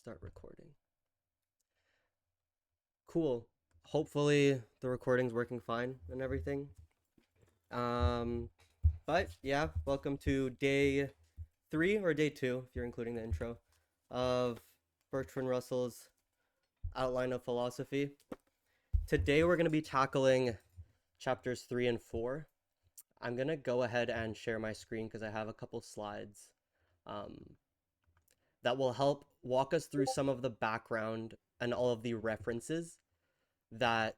Start recording. Cool. Hopefully the recording's working fine and everything. Um, but yeah, welcome to day 3 or day 2, if you're including the intro, of Bertrand Russell's Outline of Philosophy. Today we're going to be tackling chapters 3 and 4. I'm going to go ahead and share my screen because I have a couple slides um, that will help walk us through some of the background and all of the references that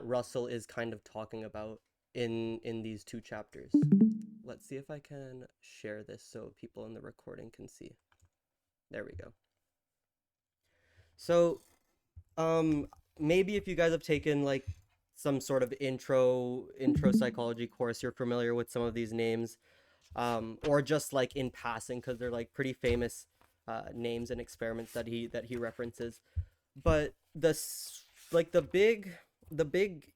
Russell is kind of talking about in these two chapters. Let's see if I can share this so people in the recording can see. There we go. So, maybe if you guys have taken like some sort of intro psychology course, you're familiar with some of these names, or just like in passing because they're like pretty famous names and experiments that he references. But the big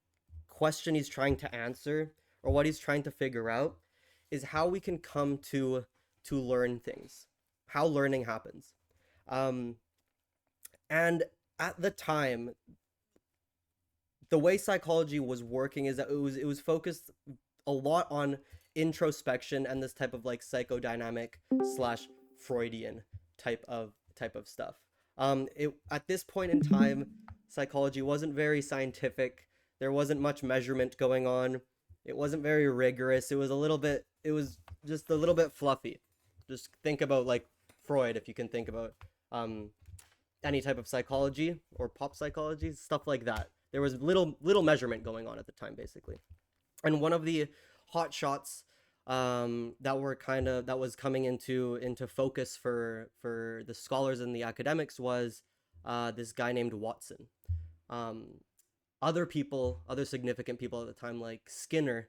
question he's trying to answer, or what he's trying to figure out, is how we can come to learn things, how learning happens. um and at the time, the way psychology was working is that it was focused a lot on introspection and this type of like psychodynamic slash Freudian type of stuff. It At this point in time, psychology wasn't very scientific. There wasn't much measurement going on. It wasn't very rigorous. It was just a little bit fluffy. Just think about like Freud, if you can think about um any type of psychology or pop psychology, stuff like that. There was little measurement going on at the time, basically. And one of the hot shots that was coming into focus for the scholars and the academics was this guy named Watson. Um, other significant people at the time, like Skinner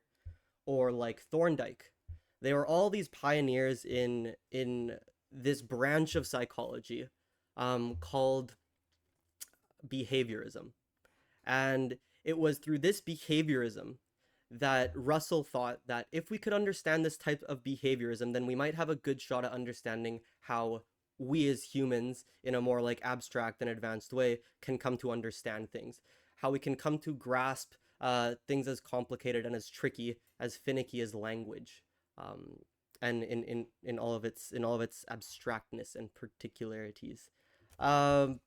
or like Thorndike, they were all these pioneers in this branch of psychology called behaviorism. And it was through this behaviorism that Russell thought that if we could understand this type of behaviorism, then we might have a good shot at understanding how we as humans, in a more like abstract and advanced way, can come to understand things. How we can come to grasp things as complicated and as tricky, as finicky as language, um, and in all of its abstractness and particularities. Um,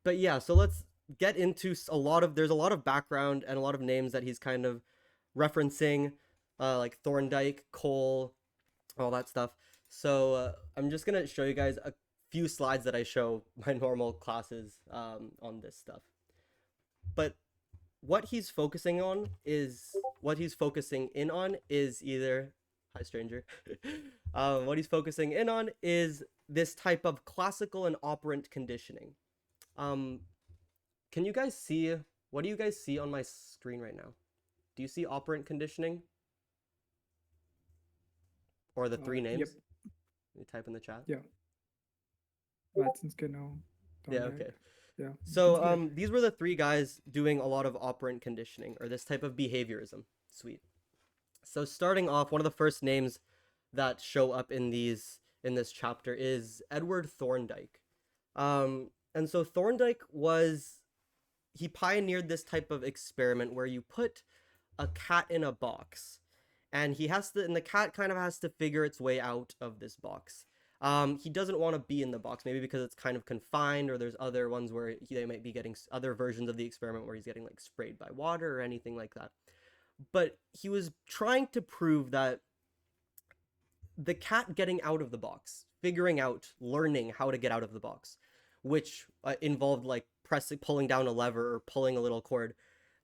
but yeah, so let's get into there's a lot of background and a lot of names that he's kind of referencing, like Thorndike, Cole, all that stuff. So I'm just gonna show you guys a few slides that I show my normal classes on this stuff. But what he's focusing in on is either hi stranger. What he's focusing in on is this type of classical and operant conditioning. Um, can you guys see what do you guys see on my screen right now? Do you see operant conditioning or the three Yep, names? You type in the chat. ja. Meistens genau. Yeah, Thorndike. okay. Yeah, it's So like these were the three guys doing a lot of operant conditioning or this type of behaviorism. Sweet. So starting off, one of the first names that show up in this chapter is Edward Thorndike. And so Thorndike he pioneered this type of experiment where you put a cat in a box, and the cat kind of has to figure its way out of this box. He doesn't want to be in the box, maybe because it's kind of confined, or there's other ones where they might be getting other versions of the experiment where he's getting like sprayed by water or anything like that. But he was trying to prove that the cat getting out of the box, figuring out, learning how to get out of the box, which involved like pulling down a lever or pulling a little cord,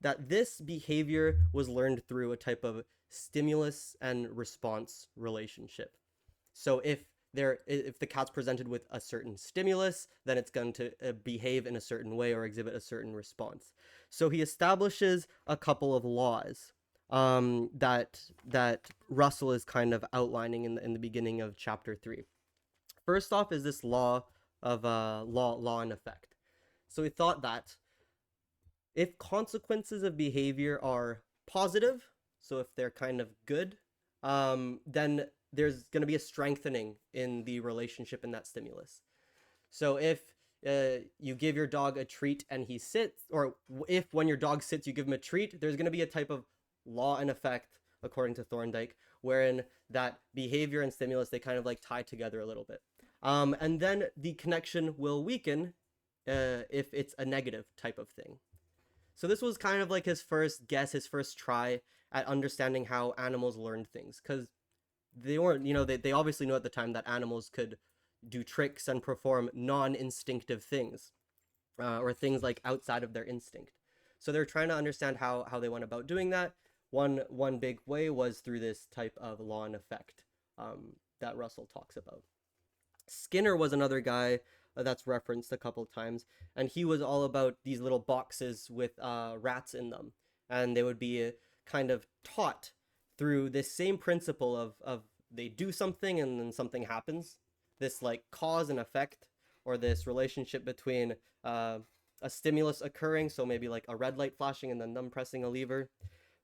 that this behavior was learned through a type of stimulus and response relationship. So if the cat's presented with a certain stimulus, then it's going to behave in a certain way or exhibit a certain response. So he establishes a couple of laws that Russell is kind of outlining in the beginning of chapter 3. First off is this law of law and effect. So he thought that if consequences of behavior are positive, so if they're kind of good, then there's going to be a strengthening in the relationship in that stimulus. So if you give your dog a treat and he sits, or if when your dog sits you give him a treat, there's going to be a type of law and effect, according to Thorndike, wherein that behavior and stimulus, they kind of like tie together a little bit. And then the connection will weaken if it's a negative type of thing. So this was kind of like his first guess, his first try at understanding how animals learned things, because they weren't, they obviously knew at the time that animals could do tricks and perform non-instinctive things, or things like outside of their instinct. So they're trying to understand how they went about doing that. One big way was through this type of law and effect, that Russell talks about. Skinner was another guy that's referenced a couple of times, and he was all about these little boxes with rats in them, and they would be kind of taught through this same principle of they do something and then something happens, this like cause and effect, or this relationship between a stimulus occurring, so maybe like a red light flashing and then them pressing a lever,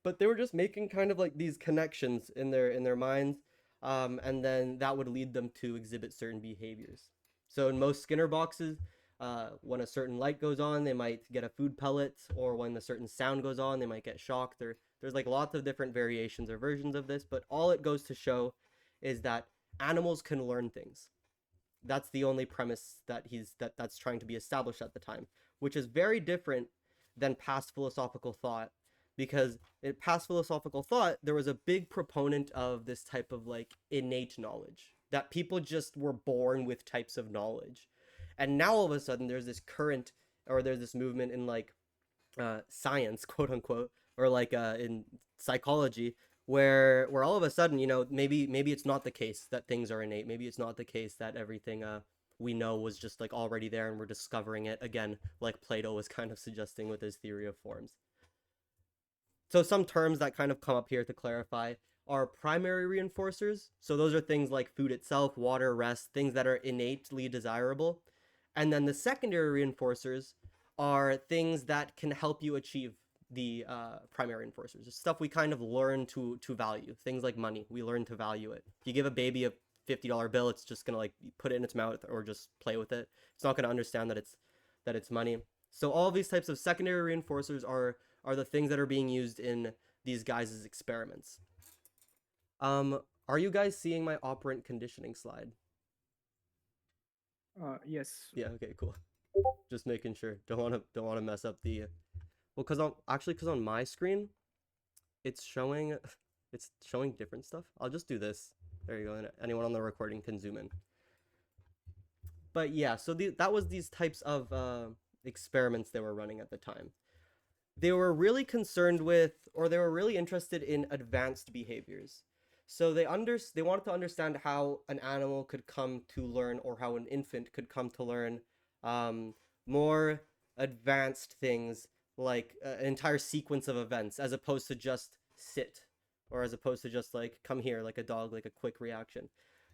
but they were just making kind of like these connections in their minds, and then that would lead them to exhibit certain behaviors. So in most Skinner boxes, when a certain light goes on, they might get a food pellet, or when a certain sound goes on, they might get shocked. There's like lots of different variations or versions of this, but all it goes to show is that animals can learn things. That's the only premise that's trying to be established at the time, which is very different than past philosophical thought, because in past philosophical thought there was a big proponent of this type of like innate knowledge, that people just were born with types of knowledge. And now all of a sudden there's this current, or there's this movement in like science, quote unquote, or like in psychology, where all of a sudden, maybe it's not the case that things are innate. Maybe it's not the case that everything we know was just like already there and we're discovering it again, like Plato was kind of suggesting with his theory of forms. So some terms that kind of come up here to clarify are primary reinforcers. So those are things like food itself, water, rest, things that are innately desirable. And then the secondary reinforcers are things that can help you achieve the primary reinforcers. It's stuff we kind of learn to value. Things like money, we learn to value it. If you give a baby a $50 bill, it's just gonna like put it in its mouth or just play with it. It's not gonna understand that it's money. So all these types of secondary reinforcers are the things that are being used in these guys' experiments. Are you guys seeing my operant conditioning slide? Yes. Yeah. Okay. Cool. Just making sure. Don't want to mess up the. Well, because on my screen, it's showing it's showing different stuff. I'll just do this. There you go. And anyone on the recording can zoom in. But yeah, so that was these types of experiments they were running at the time. They were really concerned with, or they were really interested in advanced behaviors. So they wanted to understand how an animal could come to learn, or how an infant could come to learn more advanced things, like an entire sequence of events, as opposed to just sit, or as opposed to just like come here, like a dog, like a quick reaction.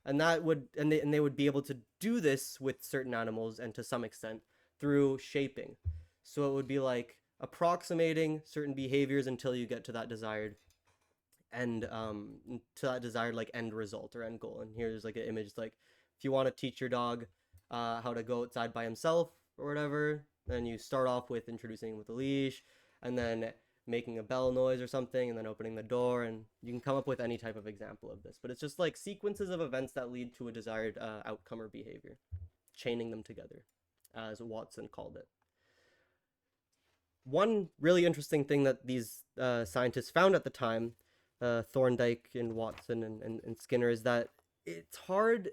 And they would be able to do this with certain animals, and to some extent through shaping. So it would be like approximating certain behaviors until you get to that desired end, to that desired like end result or end goal. And here's like an image, like if you want to teach your dog how to go outside by himself or whatever, then you start off with introducing him with a leash, and then making a bell noise or something, and then opening the door, and you can come up with any type of example of this. But it's just like sequences of events that lead to a desired outcome or behavior, chaining them together, as Watson called it. One really interesting thing that these scientists found at the time, Thorndike and Watson and Skinner, is that it's hard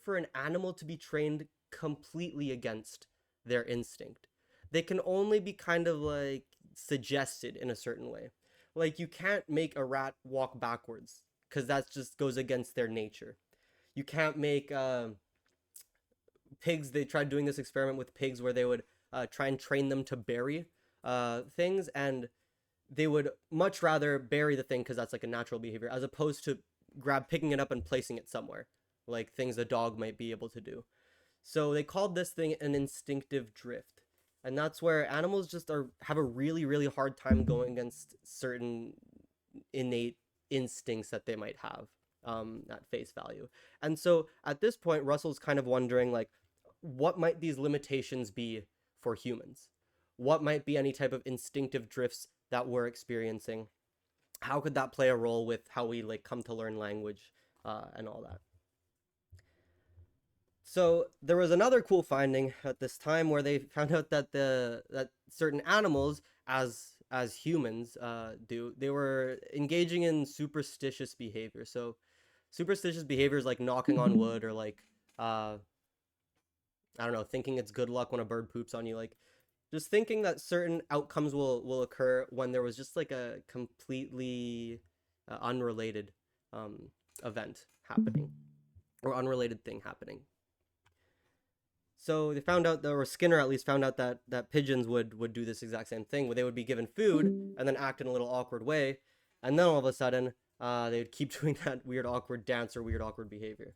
for an animal to be trained completely against their instinct. They can only be kind of like suggested in a certain way. Like you can't make a rat walk backwards, because that just goes against their nature. You can't make pigs. They tried doing this experiment with pigs where they would try and train them to bury things, and they would much rather bury the thing because that's like a natural behavior, as opposed to picking it up and placing it somewhere, like things a dog might be able to do. So they called this thing an instinctive drift, and that's where animals just have a really hard time going against certain innate instincts that they might have at face value. And so at this point, Russell's kind of wondering, like, what might these limitations be for humans? What might be any type of instinctive drifts that we're experiencing? How could that play a role with how we like come to learn language and all that? So there was another cool finding at this time where they found out that that certain animals, as humans do, they were engaging in superstitious behavior. So superstitious behaviors like knocking on wood or like uh, I don't know, thinking it's good luck when a bird poops on you, like just thinking that certain outcomes will occur when there was just like a completely unrelated um, event happening or unrelated thing happening. So they found out, or Skinner at least found out that pigeons would do this exact same thing, where they would be given food and then act in a little awkward way, and then all of a sudden they would keep doing that weird awkward dance or weird awkward behavior.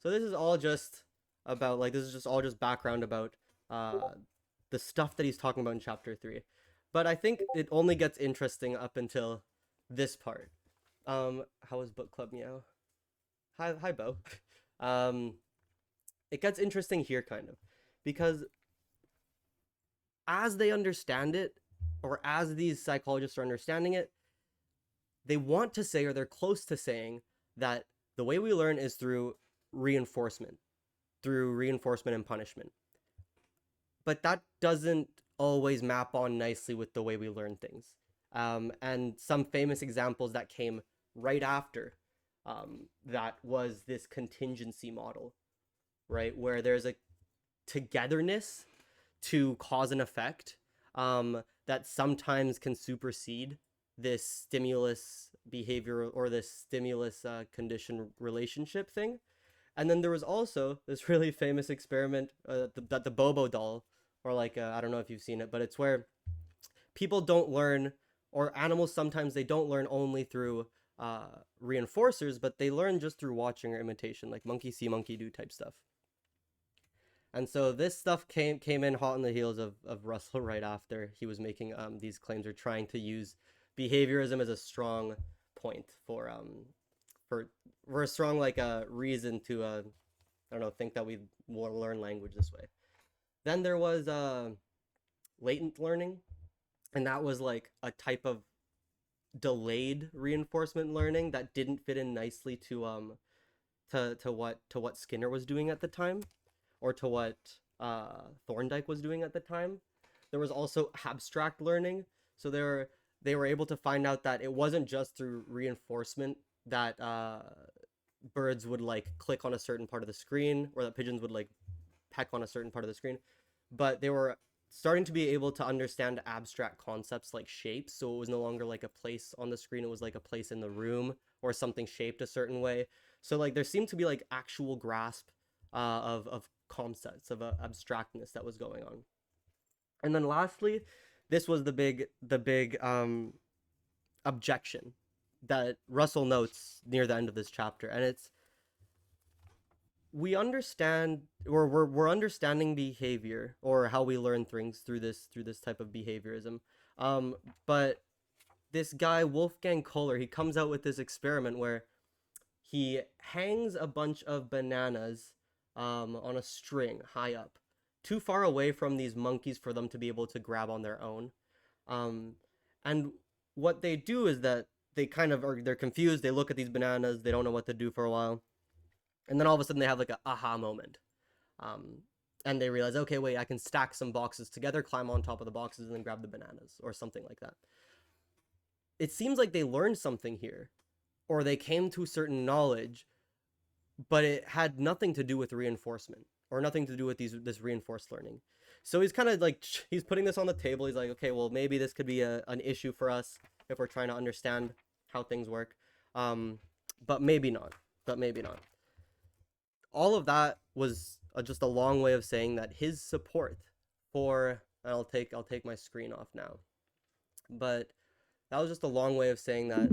So this is all just about like this is just all just background about the stuff that he's talking about in chapter 3. But I think it only gets interesting up until this part. How was book club meow? Hi Bo. Um, it gets interesting here kind of because as they understand it, or as these psychologists are understanding it, they want to say, or they're close to saying, that the way we learn is reinforcement, through reinforcement and punishment. But that doesn't always map on nicely with the way we learn things. And some famous examples that came right after that was this contingency model, right? Where there's a togetherness to cause and effect that sometimes can supersede this stimulus behavior or this stimulus condition relationship thing. And then there was also this really famous experiment that the Bobo doll, or like I don't know if you've seen it, but it's where people don't learn, or animals sometimes they don't learn only through reinforcers, but they learn just through watching or imitation, like monkey see, monkey do type stuff. And so this stuff came in hot on the heels of Russell right after he was making these claims or trying to use behaviorism as a strong point for a strong like reason to I don't know, think that we will learn language this way. Then there was latent learning, and that was like a type of delayed reinforcement learning that didn't fit in nicely to what Skinner was doing at the time, or to what Thorndike was doing at the time. There was also abstract learning, so they were able to find out that it wasn't just through reinforcement that birds would like click on a certain part of the screen, or that pigeons would like peck on a certain part of the screen, but they were starting to be able to understand abstract concepts like shapes. So it was no longer like a place on the screen, it was like a place in the room or something shaped a certain way. So like there seemed to be like actual grasp of concepts of abstractness that was going on. And then lastly, this was the big objection that Russell notes near the end of this chapter, and it's we understand, or we're understanding behavior or how we learn things through this type of behaviorism, but this guy Wolfgang Kohler, he comes out with this experiment where he hangs a bunch of bananas on a string high up, too far away from these monkeys for them to be able to grab on their own. Um, and what they do is that they kind of are, they're confused. They look at these bananas, they don't know what to do for a while, and then all of a sudden they have like a aha moment. Um, and they realize, okay, wait, I can stack some boxes together, climb on top of the boxes, and then grab the bananas, or something like that. It seems like they learned something here, or they came to certain knowledge, but it had nothing to do with reinforcement, or nothing to do with this reinforced learning. So he's kind of like he's putting this on the table. He's like, okay, well maybe this could be an issue for us if we're trying to understand how things work, but maybe not. But maybe not. All of that was just a long way of saying that his support for, and I'll take my screen off now, but that was just a long way of saying that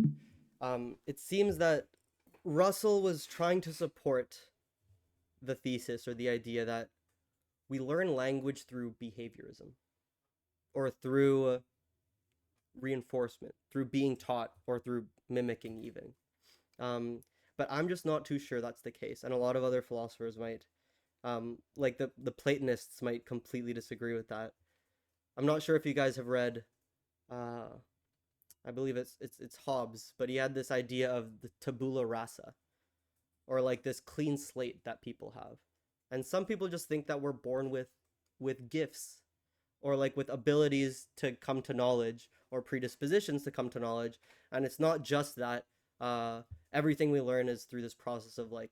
it seems that Russell was trying to support the thesis or the idea that we learn language through behaviorism, or through reinforcement, through being taught, or through mimicking even. Um, but I'm just not too sure that's the case, and a lot of other philosophers Like the Platonists might completely disagree with that. I'm not sure if you guys have read, uh, I believe it's Hobbes, but he had this idea of the tabula rasa, or like this clean slate that people have. And some people just think that we're born with gifts, or like with abilities to come to knowledge, or predispositions to come to knowledge. And it's not just that. Everything we learn is through this process of like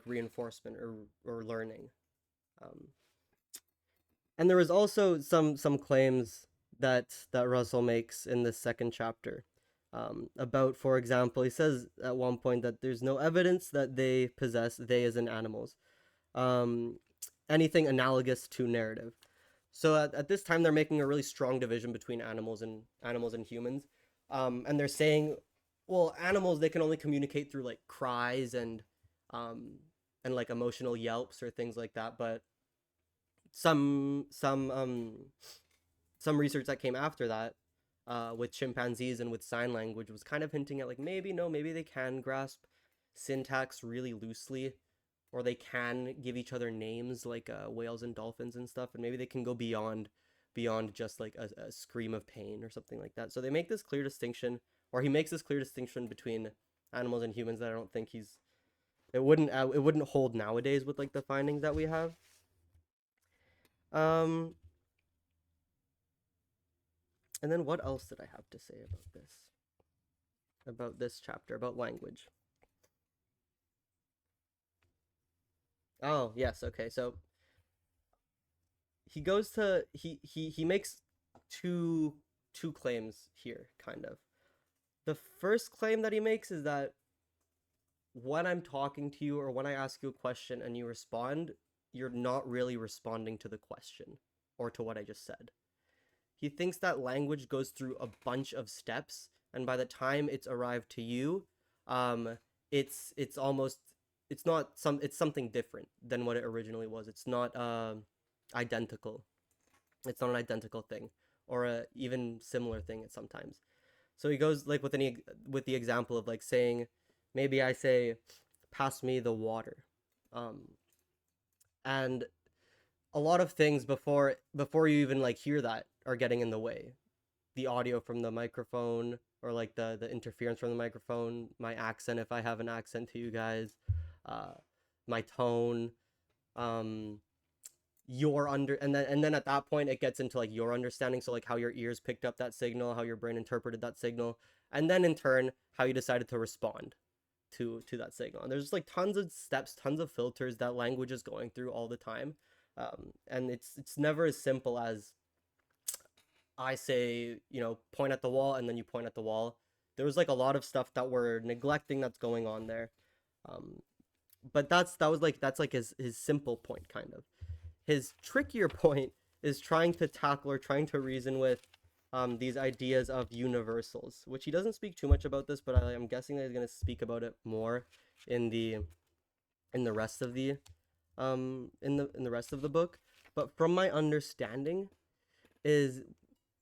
reinforcement or learning. Um, and there was also some claims that Russell makes in this second chapter, about, for example, he says at one point that there's no evidence that they possess, they as in animals, um, anything analogous to narrative. So at this time, they're making a really strong division between animals and humans, and they're saying, well, animals, they can only communicate through like cries um, and like emotional yelps or things like that. But some some um, some research that came after that, with chimpanzees and with sign language, was kind of hinting at like maybe no, maybe they can grasp syntax really loosely, or they can give each other names like whales and dolphins and stuff, and maybe they can go beyond just like a scream of pain or something like that. So they make this clear distinction, or he makes this clear distinction between animals and humans that I don't think it wouldn't hold nowadays with like the findings that we have. Um, and then what else did I have to say about this? About this chapter, about language. Oh, yes, okay. So he makes two two claims here, kind of. The first claim that he makes is that when I'm talking to you, or when I ask you a question and you respond, you're not really responding to the question or to what I just said. He thinks that language goes through a bunch of steps, and by the time it's arrived to you, um, it's almost it's something different than what it originally was. It's not identical. It's not an identical thing, or a even similar thing at sometimes. So he goes like with the example of like saying, maybe I say, "Pass me the water," um, and a lot of things before you even like hear that are getting in the way. The audio from the microphone, or like the interference from the microphone, my accent if I have an accent to you guys, uh, my tone, um, your under and then at that point it gets into like your understanding, so like how your ears picked up that signal, how your brain interpreted that signal, and then in turn how you decided to respond to that signal. And there's just like tons of steps, tons of filters that language is going through all the time. And it's never as simple as I say, point at the wall, and then you point at the wall. There was like a lot of stuff that we're neglecting that's going on there. um, but that's like his simple point, kind of. His trickier point is trying to tackle, or trying to reason with, these ideas of universals, which he doesn't speak too much about this, but I'm guessing that he's going to speak about it more in the rest of the in the rest of the book. But from my understanding, is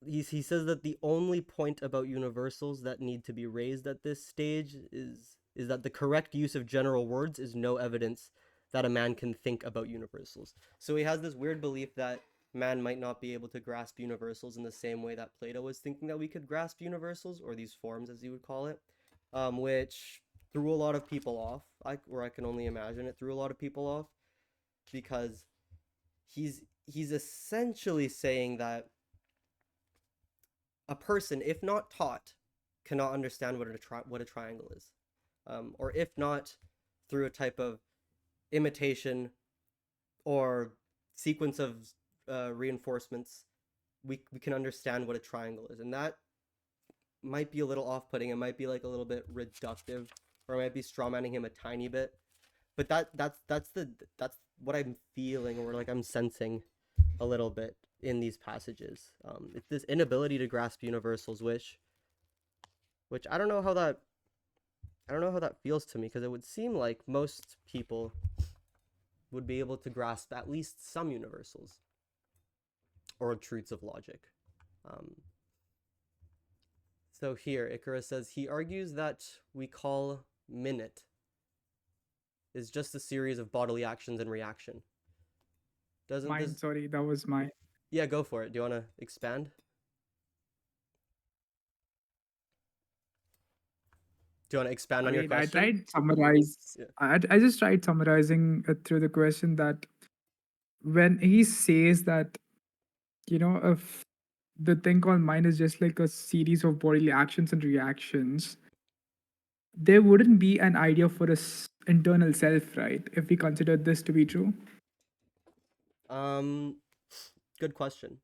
he says that the only point about universals that need to be raised at this stage is that the correct use of general words is no evidence that a man can think about universals. So he has this weird belief that man might not be able to grasp universals in the same way that Plato was thinking that we could grasp universals, or these forms as you would call it, which threw a lot of people off. Or I can only imagine it threw a lot of people off, because he's essentially saying that a person, if not taught, cannot understand what a triangle is, or if not through a type of imitation or sequence of reinforcements, we can understand what a triangle is. And that might be a little off-putting. It might be like a little bit reductive, or I might be strawmanning him a tiny bit. But that's what I'm feeling, or like I'm sensing a little bit in these passages. It's this inability to grasp universals, which I don't know how that feels to me, because it would seem like most people would be able to grasp at least some universals or truths of logic. Um, so here, Icarus says he argues that we call minute is just a series of bodily actions and reaction. Doesn't Mine, this? sorry, that was my. Yeah, go for it. Do you want to expand? Do you want to expand on your Again, I question? tried summarize. Yeah. I just tried summarizing it through the question that when he says that, if the thing called mind is just like a series of bodily actions and reactions, there wouldn't be an idea for a internal self, right? If we consider this to be true. Um, good question.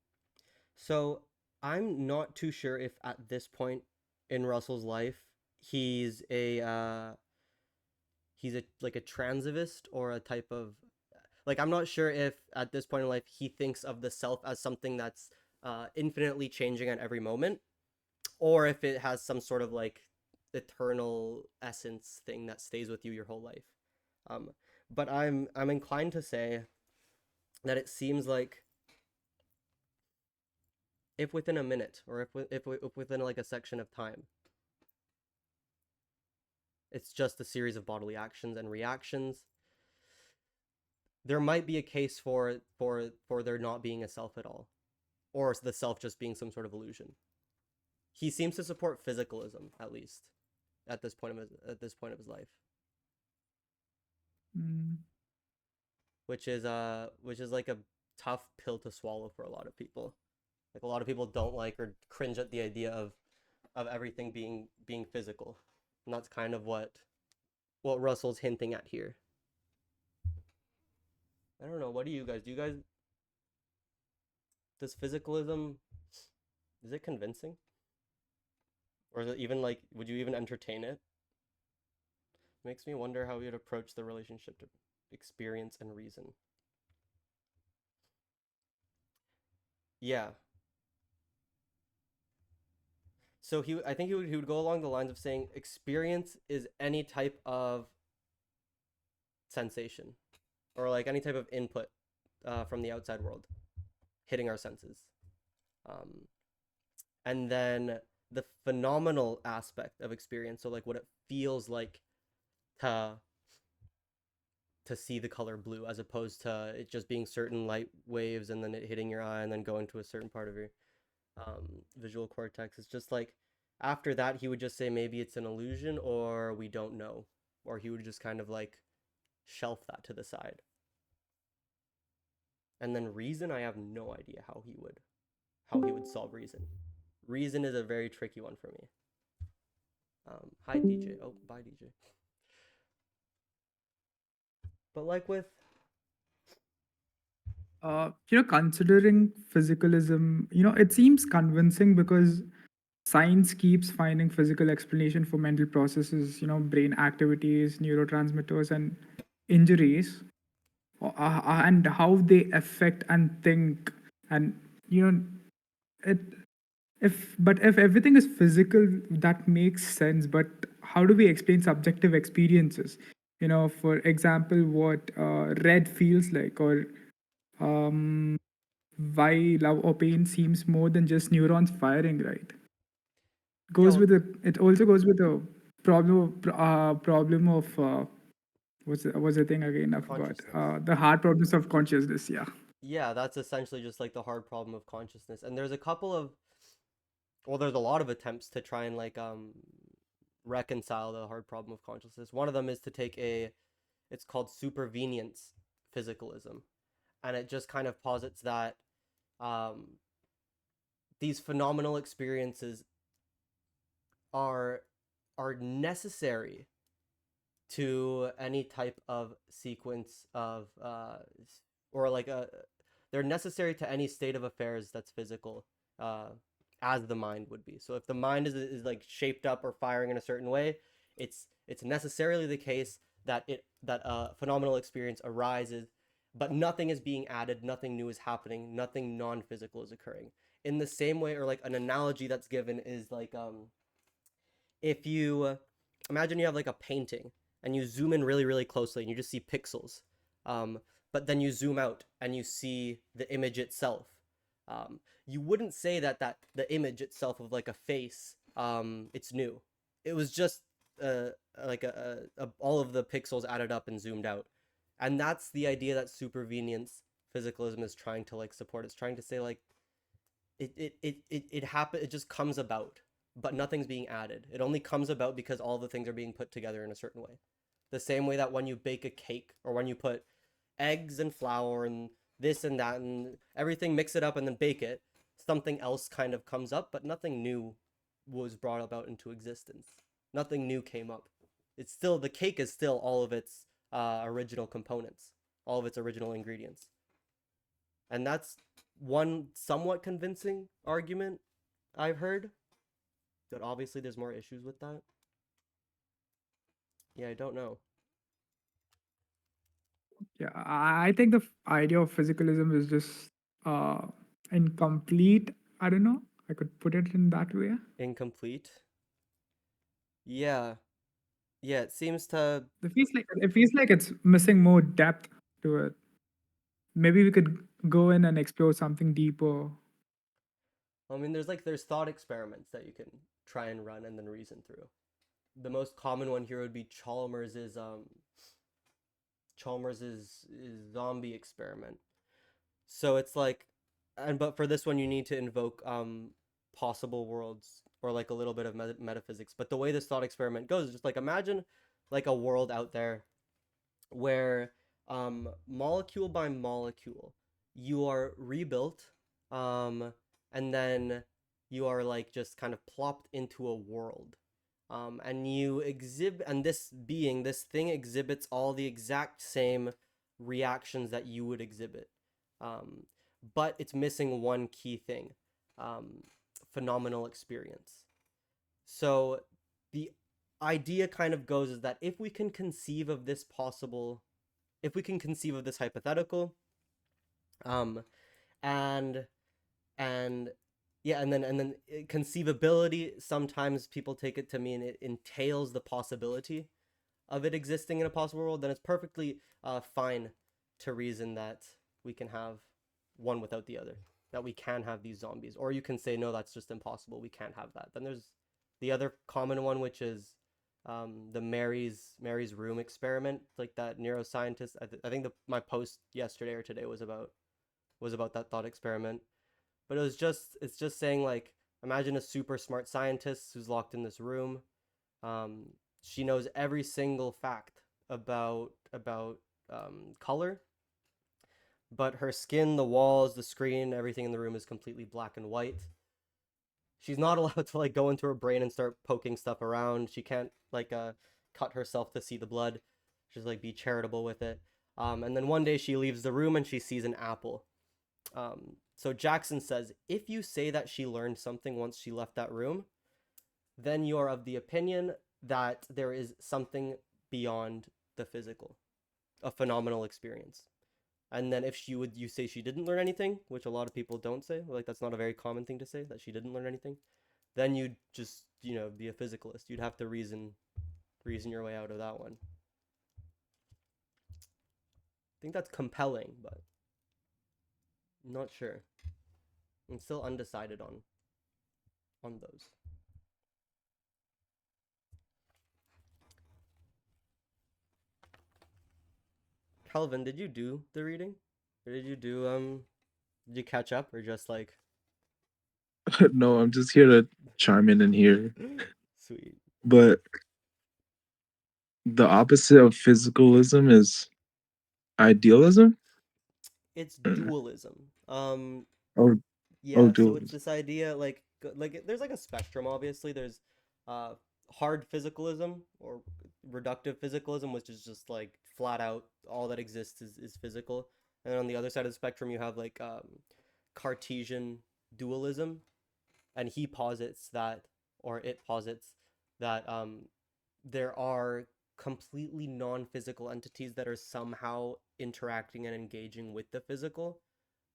So I'm not too sure if at this point in Russell's life he's a like a transivist or a type of like I'm not sure if at this point in life he thinks of the self as something that's infinitely changing at every moment, or if it has some sort of like eternal essence thing that stays with you your whole life. Um, but I'm inclined to say that it seems like if within a minute or if within like a section of time, it's just a series of bodily actions and reactions. There might be a case for there not being a self at all, or the self just being some sort of illusion. He seems to support physicalism at least at this point of his life, Mm, which is like a tough pill to swallow for a lot of people. Like a lot of people don't like or cringe at the idea of everything being physical, and that's kind of what Russell's hinting at here. I don't know. What do you guys? Do you guys does physicalism is it convincing, or is it even like would you even entertain it? Makes me wonder how we would approach the relationship to experience and reason. Yeah. So I think he would go along the lines of saying experience is any type of sensation or like any type of input from the outside world hitting our senses. Um, and then the phenomenal aspect of experience, so like what it feels like to see the color blue as opposed to it just being certain light waves and then it hitting your eye and then going to a certain part of your visual cortex. It's just like after that he would just say maybe it's an illusion or we don't know, or he would just kind of like shelf that to the side. And then reason, I have no idea how he would solve reason. Reason is a very tricky one for me. Hi DJ. Oh, bye DJ. But like with considering physicalism, it seems convincing because science keeps finding physical explanation for mental processes, brain activities, neurotransmitters, and injuries, and how they affect and think. And, you know, it if everything is physical, that makes sense. But how do we explain subjective experiences? For example, what red feels like, or um, why love or pain seems more than just neurons firing, right? yeah, Goes with the it also goes with the problem of what's the thing again? I forgot. consciousness. The hard problems of consciousness. Yeah. Yeah, that's essentially just like the hard problem of consciousness. And there's a couple of well, there's a lot of attempts to try and like reconcile the hard problem of consciousness. One of them is to take a it's called supervenience physicalism. And it just kind of posits that um these phenomenal experiences are are necessary to any type of sequence of or like a they're necessary to any state of affairs that's physical, uh as the mind would be. So if the mind is like shaped up or firing in a certain way, it's necessarily the case that that a phenomenal experience arises, but nothing is being added, nothing new is happening, nothing non-physical is occurring. In the same way, or like an analogy that's given is like if you imagine you have like a painting and you zoom in really really closely and you just see pixels, um, but then you zoom out and you see the image itself. You wouldn't say that the image itself of like a face, it's new. It was just uh, like all of the pixels added up and zoomed out, and that's the idea that supervenience physicalism is trying to like support. It's trying to say like it happen it just comes about, but nothing's being added. It only comes about because all the things are being put together in a certain way. The same way that when you bake a cake or when you put eggs and flour and this and that and everything, mix it up and then bake it, something else kind of comes up, but nothing new was brought about into existence. Nothing new came up. It's still, the cake is still all of its original components, all of its original ingredients. And that's one somewhat convincing argument I've heard. But obviously, there's more issues with that. Yeah, I don't know. Yeah, I think the idea of physicalism is just uh, incomplete. I don't know. I could put it in that way. Incomplete. Yeah, yeah. It seems to. It feels like it's missing more depth to it. Maybe we could go in and explore something deeper. I mean, there's thought experiments that you can try and run and then reason through. The most common one here would be Chalmers's zombie experiment. So it's like, and but for this one you need to invoke possible worlds or like a little bit of metaphysics. But the way this thought experiment goes is just like imagine like a world out there where molecule by molecule you are rebuilt, um, and then you are like just kind of plopped into a world, and you exhibit, and this thing exhibits all the exact same reactions that you would exhibit, um, but it's missing one key thing, um, phenomenal experience. So the idea kind of goes is that if we can conceive of this hypothetical, um, and and yeah, and then conceivability, sometimes people take it to mean it entails the possibility of it existing in a possible world, then it's perfectly fine to reason that we can have one without the other, that we can have these zombies. Or you can say, no, that's just impossible. We can't have that. Then there's the other common one, which is the Mary's room experiment, like that neuroscientist. I think my post yesterday or today was about that thought experiment. But it's just saying like imagine a super smart scientist who's locked in this room. Um, she knows every single fact about color, but her skin, the walls, the screen, everything in the room is completely black and white. She's not allowed to like go into her brain and start poking stuff around. She can't like cut herself to see the blood. She's like be charitable with it. And then one day she leaves the room and she sees an apple. So Jackson says, if you say that she learned something once she left that room, then you are of the opinion that there is something beyond the physical, a phenomenal experience. And then if you say she didn't learn anything, which a lot of people don't say, like that's not a very common thing to say, that she didn't learn anything, then you'd just, be a physicalist. You'd have to reason your way out of that one. I think that's compelling, but I'm not sure. I'm still undecided on those. Calvin, did you do the reading? Or did you catch up or just like No, I'm just here to chime in here. sweet. But the opposite of physicalism is idealism. It's Mm. dualism. Oh, oh, Yeah, so it's dualism. this idea like there's like a spectrum obviously. There's uh hard physicalism or reductive physicalism, which is just like flat out all that exists is physical. And then on the other side of the spectrum you have like Cartesian dualism, and he posits that, or it posits that there are completely non-physical entities that are somehow interacting and engaging with the physical,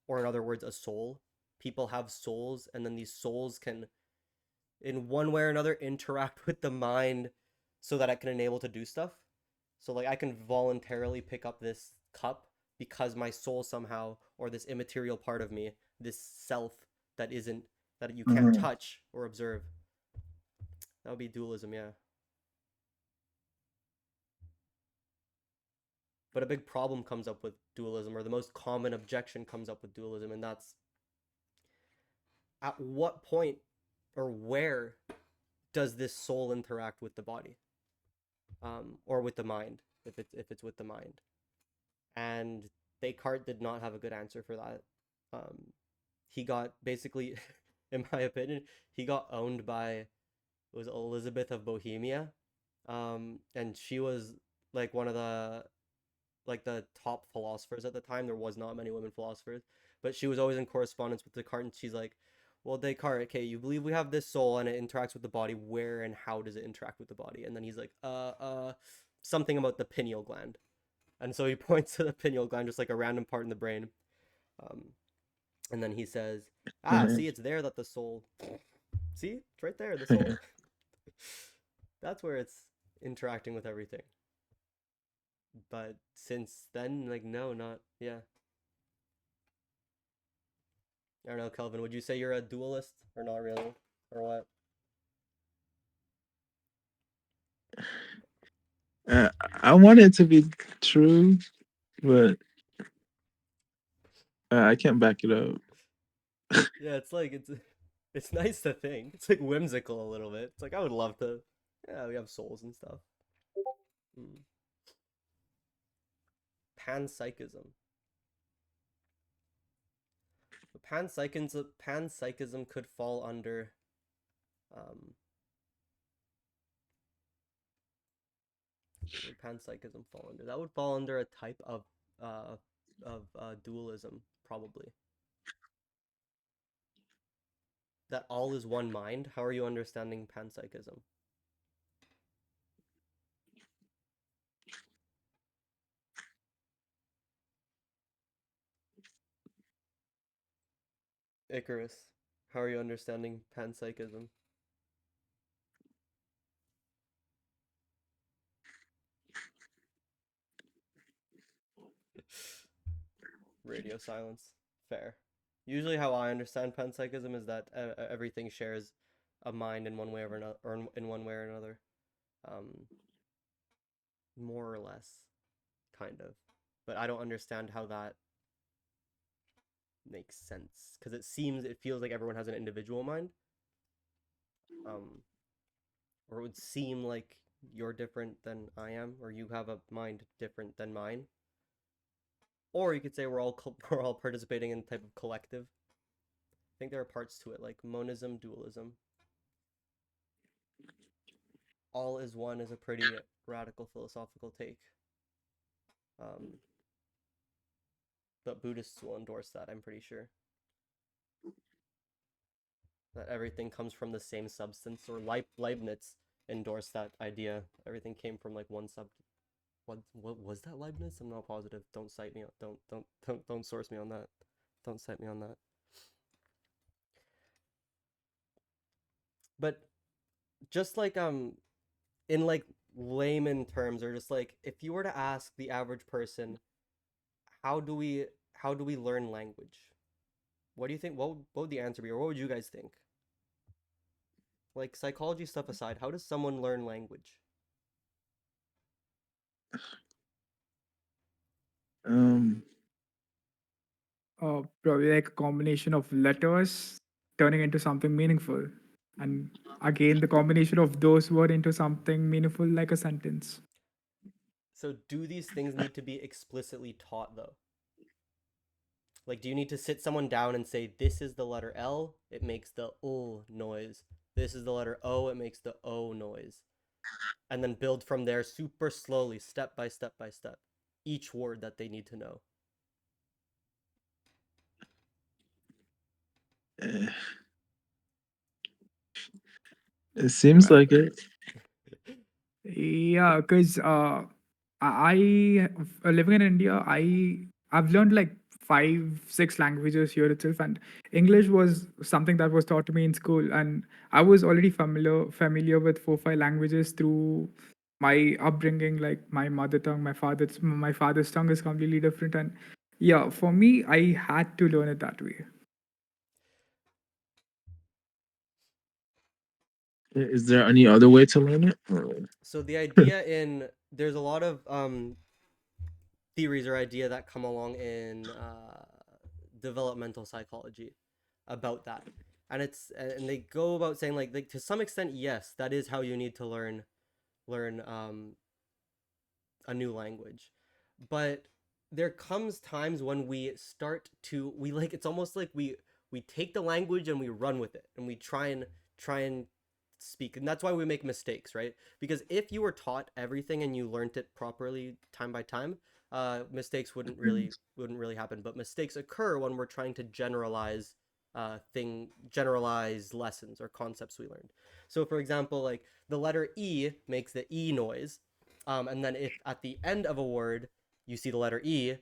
or in other words a soul. People have souls, and then these souls can in one way or another interact with the mind so that it can enable to do stuff. So like I can voluntarily pick up this cup because my soul somehow, or this immaterial part of me, this self that isn't, that you can't Mhm. touch or observe. That would be dualism, yeah. But a big problem comes up with dualism, or the most common objection comes up with dualism, and that's at what point or where does this soul interact with the body, or with the mind, if it's with the mind? And Descartes did not have a good answer for that. He got basically, in my opinion, he got owned by, it was Elizabeth of Bohemia, and she was like one of the top philosophers at the time. There was not many women philosophers, but she was always in correspondence with Descartes, and she's like, well, Descartes, okay, you believe we have this soul and it interacts with the body. Where and how does it interact with the body? And then he's like, something about the pineal gland. And so he points to the pineal gland, just like a random part in the brain. Um, and then he says, see, it's there that the soul, see, it's right there, the soul. That's where it's interacting with everything. But since then, like, no, not, yeah. I don't know, Kelvin, would you say you're a dualist or not really? Or what? I want it to be true, but I can't back it up. Yeah, it's like, it's nice to think. It's like whimsical a little bit. It's like, I would love to, yeah, we have souls and stuff. Mm. Panpsychism. Panpsychism could fall under, um, what would panpsychism fall under? That would fall under a type uh, dualism, probably. That all is one mind. How are you understanding panpsychism? Icarus, how are you understanding panpsychism? Radio silence. Fair. Usually, how I understand panpsychism is that everything shares a mind in one way or another, or in one way or another. Um, More or less, kind of. But I don't understand how that makes sense because it feels like everyone has an individual mind. Um, or it would seem like you're different than I am, or you have a mind different than mine. Or you could say we're all participating in a type of collective. I think there are parts to it like monism, dualism. All is one is a pretty radical philosophical take. Um, but Buddhists will endorse that, I'm pretty sure. That everything comes from the same substance, or Leibniz endorsed that idea. Everything came from like one sub. What was that, Leibniz? I'm not positive. Don't cite me. Don't source me on that. Don't cite me on that. But just like in like layman terms, or just like if you were to ask the average person, how do we learn language? What do you think? What would the answer be, or what would you guys think? Like psychology stuff aside, how does someone learn language? Um, Probably like a combination of letters turning into something meaningful. And again, the combination of those words into something meaningful like a sentence. So do these things need to be explicitly taught though? Like, do you need to sit someone down and say, this is the letter L, it makes the noise. This is the letter O, it makes the O noise. And then build from there super slowly, step by step by step, each word that they need to know. eh, it seems Well, like it. yeah, because I living in India, I've learned like 5 6 languages here itself, and English was something that was taught to me in school, and I was already familiar with 4 5 languages through my upbringing. Like my mother tongue, my father's tongue is completely different, and yeah, for me, I had to learn it that way. Is there any other way to learn it? So the idea in there's a lot of theories or idea that come along in developmental psychology about that, and they go about saying like to some extent, yes, that is how you need to learn a new language, but there comes times when we start to we like it's almost like we take the language and we run with it and we try and speak, and that's why we make mistakes, right? Because if you were taught everything and you learned it properly time by time, mistakes wouldn't really happen. But mistakes occur when we're trying to generalize lessons or concepts we learned. So for example, like the letter E makes the E noise, and then if at the end of a word you see the letter E,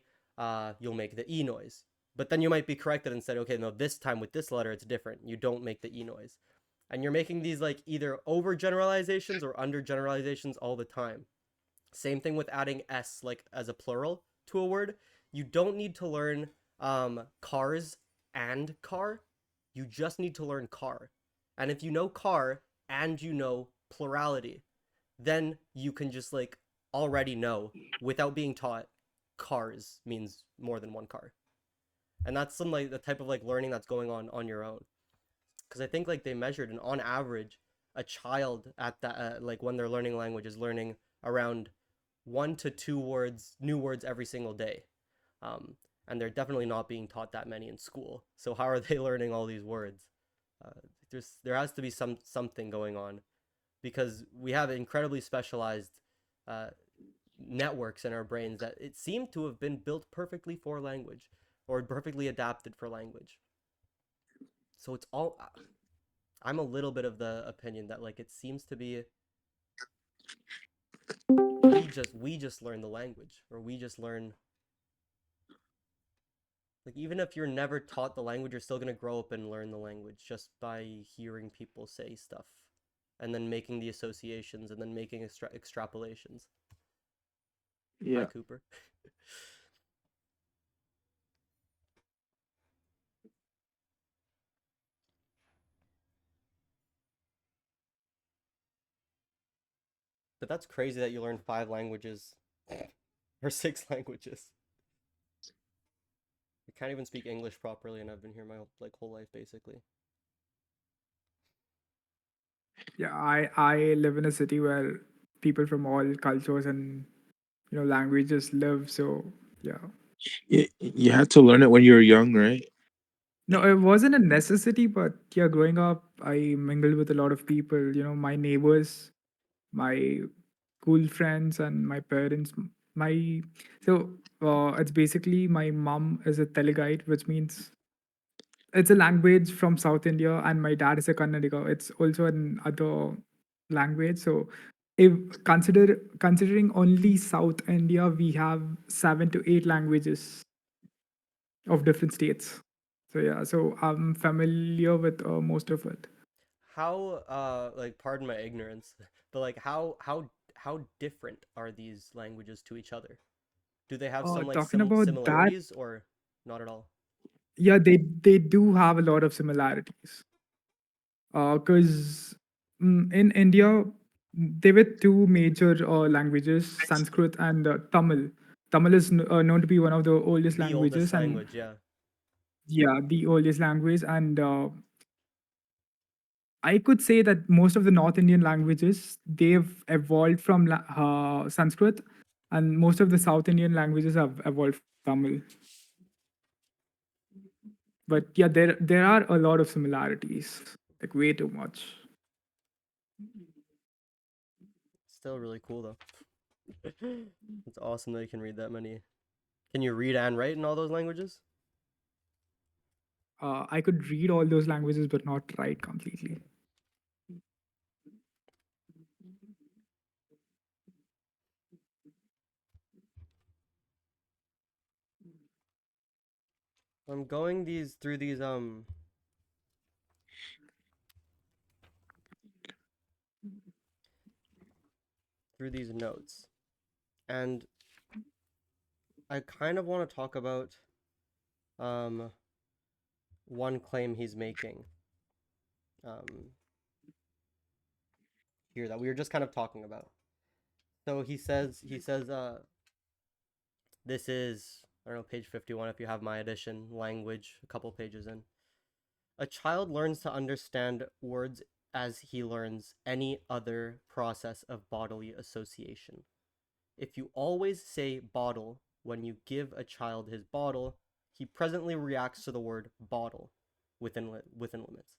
you'll make the E noise. But then you might be corrected and said, okay, no, this time with this letter it's different. You don't make the E noise. And you're making these like either over generalizations or under generalizations all the time. Same thing with adding s like as a plural to a word. You don't need to learn cars and car. You just need to learn car. And if you know car and you know plurality, then you can just like already know without being taught cars means more than one car. And that's some like the type of like learning that's going on your own. Because I think like they measured, and on average a child at that like when they're learning language is learning around 1 to 2 new words every single day, and they're definitely not being taught that many in school. So how are they learning all these words? uh, there has to be something going on, because we have incredibly specialized uh, networks in our brains that it seemed to have been built perfectly for language or perfectly adapted for language. So it's all I'm a little bit of the opinion that like it seems to be we just learn the language, or we just learn, like even if you're never taught the language, you're still going to grow up and learn the language just by hearing people say stuff and then making the associations and then making extrapolations. Hi Yeah. Cooper. But that's crazy that you learn 5 languages or 6 languages. I can't even speak English properly, and I've been here my whole life basically. Yeah, I live in a city where people from all cultures and languages live. So yeah. You had to learn it when you were young, right? No, it wasn't a necessity, but yeah, growing up, I mingled with a lot of people. My neighbors, my school friends, and my parents. My so it's basically my mom is a Teluguite, which means it's a language from South India, and my dad is a Kannadiga. It's also another language. So, if considering only South India, we have 7 to 8 languages of different states. So yeah, so I'm familiar with most of it. How like pardon my ignorance, but like how different are these languages to each other? Do they have some like Talking about that, similarities or not at all? yeah, they do have a lot of similarities. Because in India, there were two major languages, Sanskrit and Tamil. Tamil is known to be one of the oldest The oldest languages, and language, yeah. yeah, the oldest language. And I could say that most of the North Indian languages they've evolved from Sanskrit, and most of the South Indian languages have evolved from Tamil. But yeah, there are a lot of similarities, like way too much. Still really cool though. It's awesome that you can read that many. Can you read and write in all those languages? I could read all those languages, but not write completely. I'm going through these notes, and I kind of want to talk about um one claim he's making um here that we were just kind of talking about. So he says This is, I don't know, page 51 if you have my edition, language, a couple pages in. A child learns to understand words as he learns any other process of bodily association. If you always say bottle when you give a child his bottle, he presently reacts to the word bottle within limits,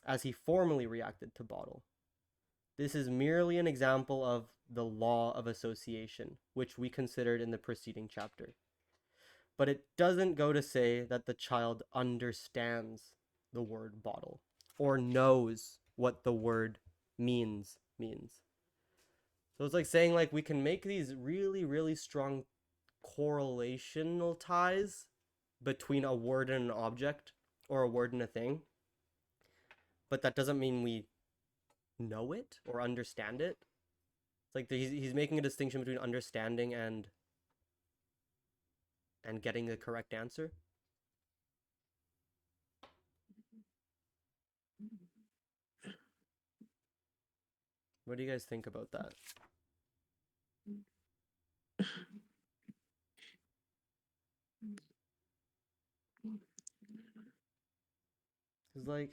as he formerly reacted to bottle. This is merely an example of the law of association, which we considered in the preceding chapter. But it doesn't go to say that the child understands the word bottle or knows what the word means. So it's like saying like we can make these really, really strong correlational ties between a word and an object or a word and a thing, but that doesn't mean we know it or understand it. It's like he's making a distinction between understanding and getting the correct answer. What do you guys think about that? Cause like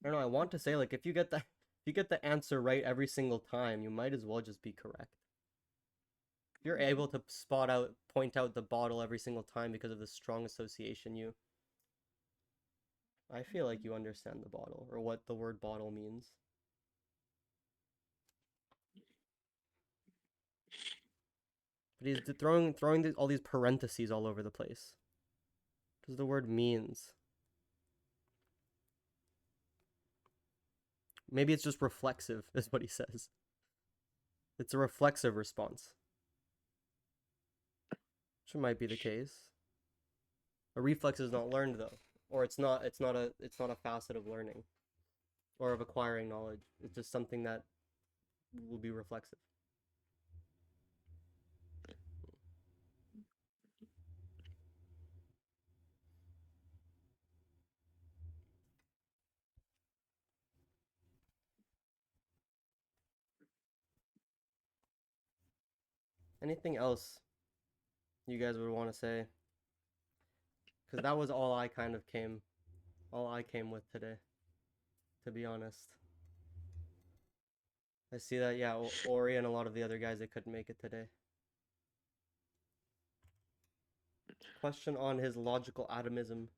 I don't know, I want to say like if you get the answer right every single time, you might as well just be correct. If you're able to point out the bottle every single time because of the strong association, I feel like you understand the bottle or what the word bottle means. But he's throwing all these parentheses all over the place. Because the word means. Maybe it's just reflexive, is what he says. It's a reflexive response. Which might be the case. A reflex is not learned though. Or it's not a facet of learning or of acquiring knowledge. It's just something that will be reflexive. Anything else you guys would want to say? Because that was all I came with today, to be honest. I see that, yeah, Ori and a lot of the other guys, they couldn't make it today. Question on his logical atomism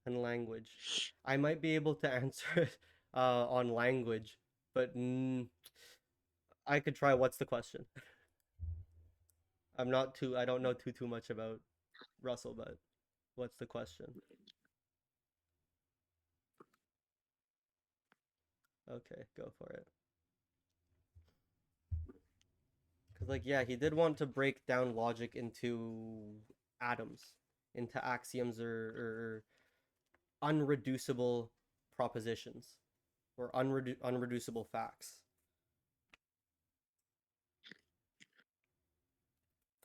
and language. I might be able to answer it on language, but I could try. What's the question? I don't know too much about Russell, but what's the question? Okay, go for it. Because, like, yeah, he did want to break down logic into atoms, into axioms or unreducible propositions or unreducible facts.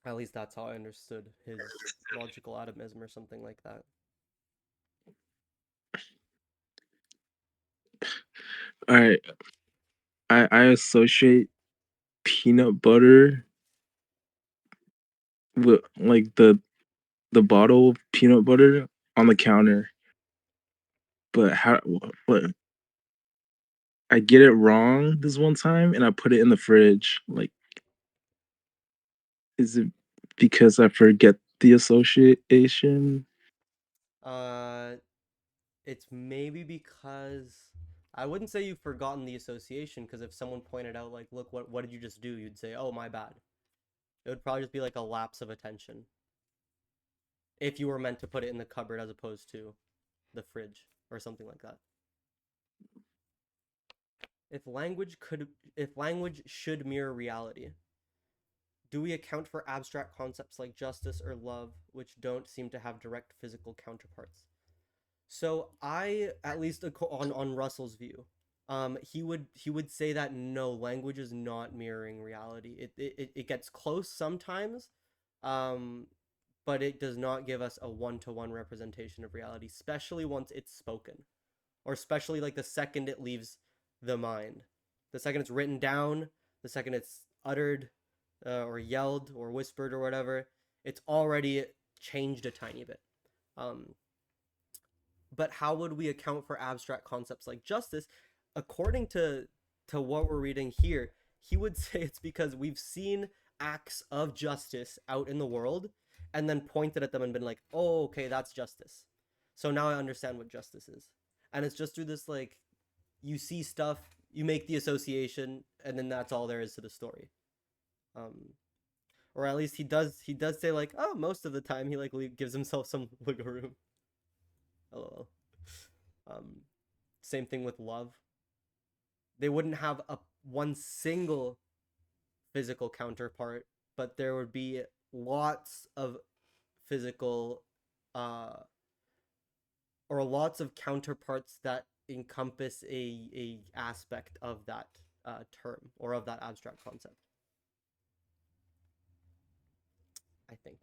At least that's how I understood his logical atomism or something like that. All right. I associate peanut butter with like the bottle of peanut butter on the counter. But what I get it wrong this one time and I put it in the fridge. Like, is it because I forget the association? Uh, it's maybe because I wouldn't say you've forgotten the association, because if someone pointed out like, look, what did you just do? You'd say, oh, my bad. It would probably just be like a lapse of attention. If you were meant to put it in the cupboard as opposed to the fridge or something like that. If language should mirror reality, do we account for abstract concepts like justice or love, which don't seem to have direct physical counterparts? So I, at least on Russell's view, he would say that no, language is not mirroring reality. It gets close sometimes, um, but it does not give us a one-to-one representation of reality, especially once it's spoken, or especially like the second it leaves the mind, the second it's written down, the second it's uttered, or yelled or whispered or whatever, it's already changed a tiny bit. Um, but how would we account for abstract concepts like justice? According to what we're reading here, he would say it's because we've seen acts of justice out in the world and then pointed at them and been like, "Oh, okay, that's justice." So now I understand what justice is. And it's just through this, like, you see stuff, you make the association, and then that's all there is to the story. Um, or at least he does say like, oh, most of the time he like gives himself some wiggle room. LOL. Um, Same thing with love. They wouldn't have a one single physical counterpart, but there would be lots of physical uh or lots of counterparts that encompass a aspect of that term or of that abstract concept. I think,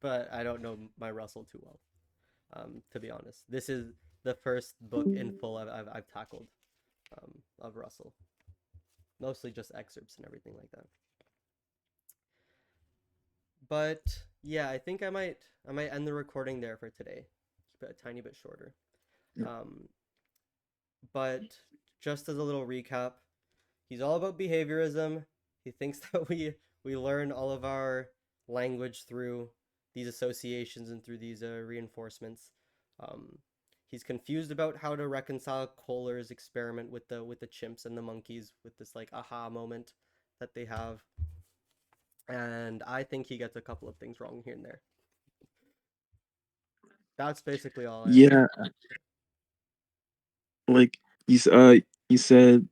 but I don't know my Russell too well. To be honest, this is the first book in full I've tackled of Russell. Mostly just excerpts and everything like that. But yeah, I think I might end the recording there for today. Keep it a tiny bit shorter. Yeah. But just as a little recap, he's all about behaviorism. He thinks that we learn all of our language through these associations and through these reinforcements. Um, he's confused about how to reconcile Kohler's experiment with the chimps and the monkeys with this like aha moment that they have. And I think he gets a couple of things wrong here and there. That's basically all I have. Yeah, like you said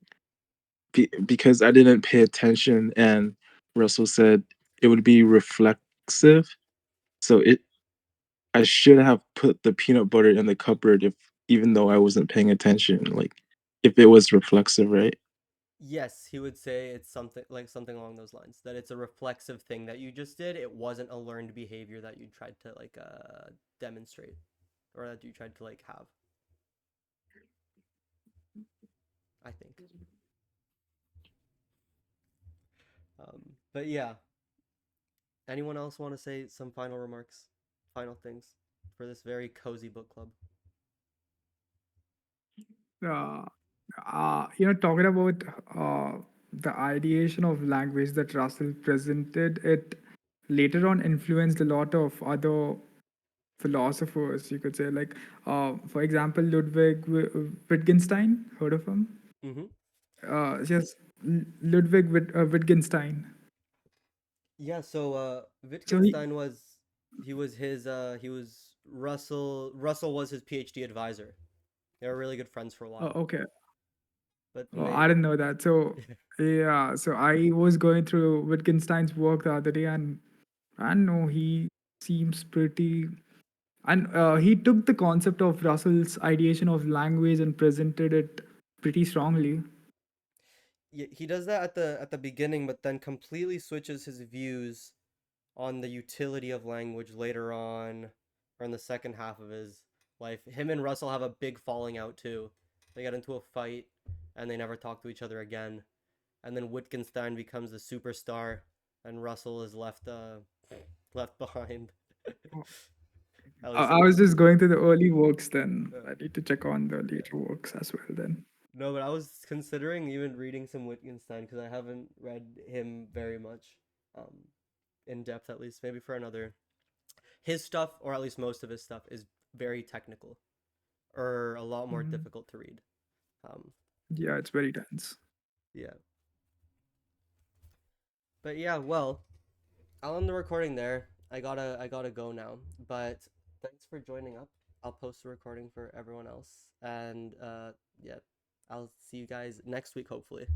because I didn't pay attention, and Russell said it would be reflexive. So it I should have put the peanut butter in the cupboard if even though I wasn't paying attention. Like if it was reflexive, right? Yes, he would say it's something along those lines. That it's a reflexive thing that you just did. It wasn't a learned behavior that you tried to like demonstrate or that you tried to like have. I think. But yeah, anyone else want to say some final remarks, final things for this very cozy book club? uh, Talking about the ideation of language that Russell presented, it later on influenced a lot of other philosophers, you could say. Like, for example, Wittgenstein, heard of him? Mm-hmm. Yes, Wittgenstein. Yeah. So So he, Wittgenstein he was Russell was his PhD advisor. They were really good friends for a while. okay. But Oh, I didn't know that. So yeah, so I was going through Wittgenstein's work the other day, and I know he seems pretty. And he took the concept of Russell's ideation of language and presented it pretty strongly. yeah, he does that at the beginning, but then completely switches his views on the utility of language later on, or in the second half of his life. Him and Russell have a big falling out too. They get into a fight, and they never talk to each other again. And then Wittgenstein becomes the superstar, and Russell is left behind. At least I in was the just going through the early works then. uh, I need to check on the later works as well then. no, but I was considering even reading some Wittgenstein because I haven't read him very much, um, in depth at least. Maybe for another. His stuff, or at least most of his stuff, is very technical, or a lot more Mhm. difficult to read. Um, Yeah, it's very dense. yeah, but yeah, well, I'll end the recording there. I gotta go now. But thanks for joining up. I'll post the recording for everyone else, and yeah, I'll see you guys next week hopefully.